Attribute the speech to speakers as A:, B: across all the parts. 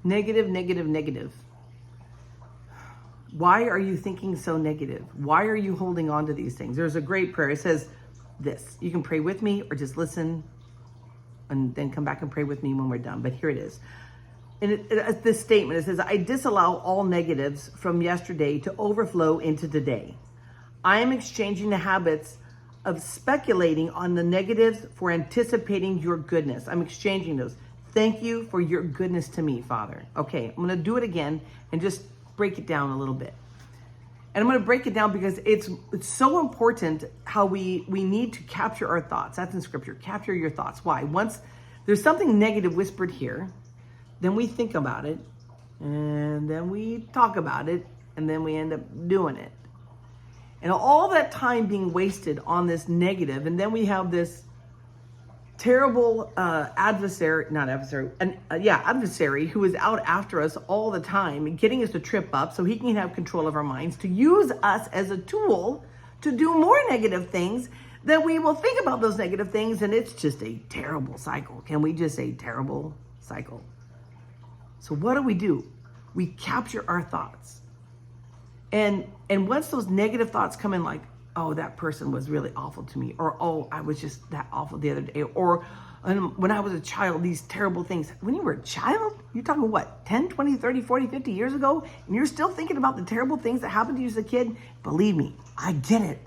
A: Negative, negative, negative. Why are you thinking so negative? Why are you holding on to these things? There's a great prayer. It says this. You can pray with me or just listen and then come back and pray with me when we're done. But here it is. And this statement, it says, I disallow all negatives from yesterday to overflow into today. I am exchanging the habits of speculating on the negatives for anticipating your goodness. I'm exchanging those. Thank you for your goodness to me, Father. Okay, I'm going to do it again and just break it down a little bit. And I'm going to break it down because it's so important how we need to capture our thoughts. That's in scripture. Capture your thoughts. Why? Once there's something negative whispered here, then we think about it, and then we talk about it, and then we end up doing it. And all that time being wasted on this negative, and then we have this terrible adversary who is out after us all the time, getting us to trip up so he can have control of our minds, to use us as a tool to do more negative things. Then we will think about those negative things, and it's just a terrible cycle. Can we just say terrible cycle? So what do? We capture our thoughts. And once those negative thoughts come in, like, oh, that person was really awful to me, or oh, I was just that awful the other day, or when I was a child, these terrible things. When you were a child, you're talking what, 10, 20, 30, 40, 50 years ago, and you're still thinking about the terrible things that happened to you as a kid? Believe me, I get it.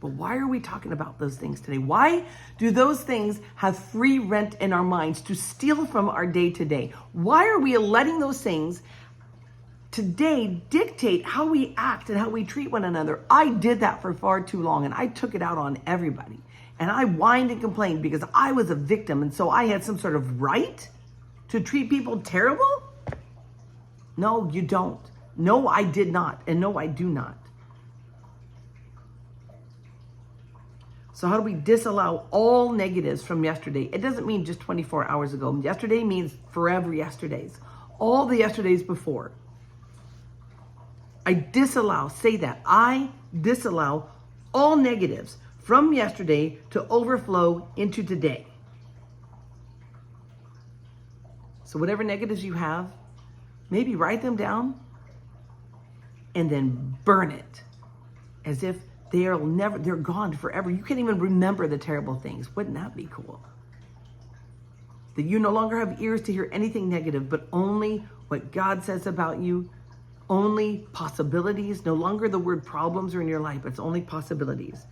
A: But why are we talking about those things today? Why do those things have free rent in our minds to steal from our day to day? Why are we letting those things today dictate how we act and how we treat one another? I did that for far too long, and I took it out on everybody. And I whined and complained because I was a victim, and so I had some sort of right to treat people terrible? No, you don't. No, I did not. And no, I do not. So how do we disallow all negatives from yesterday? It doesn't mean just 24 hours ago. Yesterday means forever yesterdays. All the yesterdays before. I disallow, say that. I disallow all negatives from yesterday to overflow into today. So whatever negatives you have, maybe write them down and then burn it as if they're gone forever. You can't even remember the terrible things. Wouldn't that be cool? That you no longer have ears to hear anything negative, but only what God says about you, only possibilities. No longer the word problems are in your life, but it's only possibilities.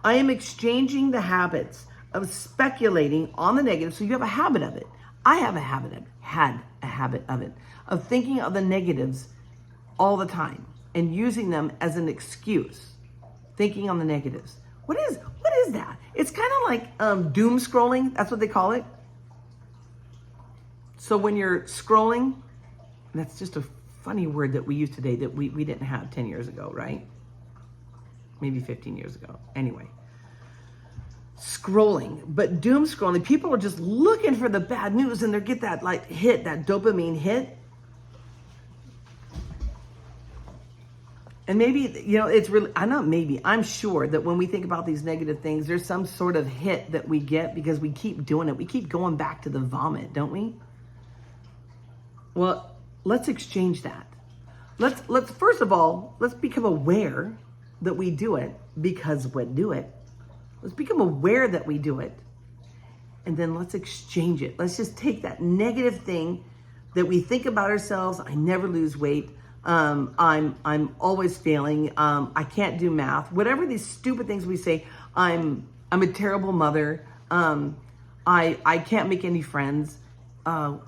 A: I am exchanging the habits of speculating on the negative. So you have a habit of it. I have a habit of it, had a habit of it, of thinking of the negatives all the time and using them as an excuse. Thinking on the negatives. What is that? It's kind of like doom scrolling. That's what they call it. So when you're scrolling, that's just a funny word that we use today that we didn't have 10 years ago, right? Maybe 15 years ago. Anyway. Scrolling. But doom scrolling, people are just looking for the bad news, and they get that hit, that dopamine hit. And maybe, it's really, I'm sure that when we think about these negative things, there's some sort of hit that we get because we keep doing it. We keep going back to the vomit, don't we? Well, let's exchange that. Let's first of all, let's become aware that we do it because we do it. Let's become aware that we do it. And then let's exchange it. Let's just take that negative thing that we think about ourselves. I never lose weight. I'm always failing. I can't do math. Whatever these stupid things we say, I'm a terrible mother. I can't make any friends. I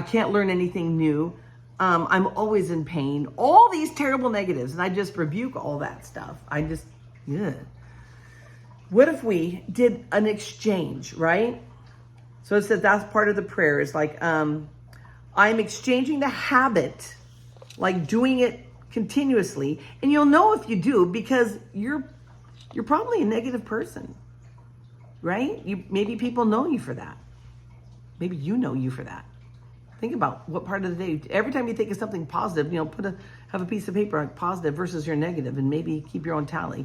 A: can't learn anything new. I'm always in pain. All these terrible negatives, and I just rebuke all that stuff. What if we did an exchange, right? So it says that's part of the prayer. It's like, I'm exchanging the habit, like doing it continuously. And you'll know if you do because you're probably a negative person, right? Maybe people know you for that. Maybe you know you for that. Think about what part of the day, every time you think of something positive, have a piece of paper like positive versus your negative, and maybe keep your own tally.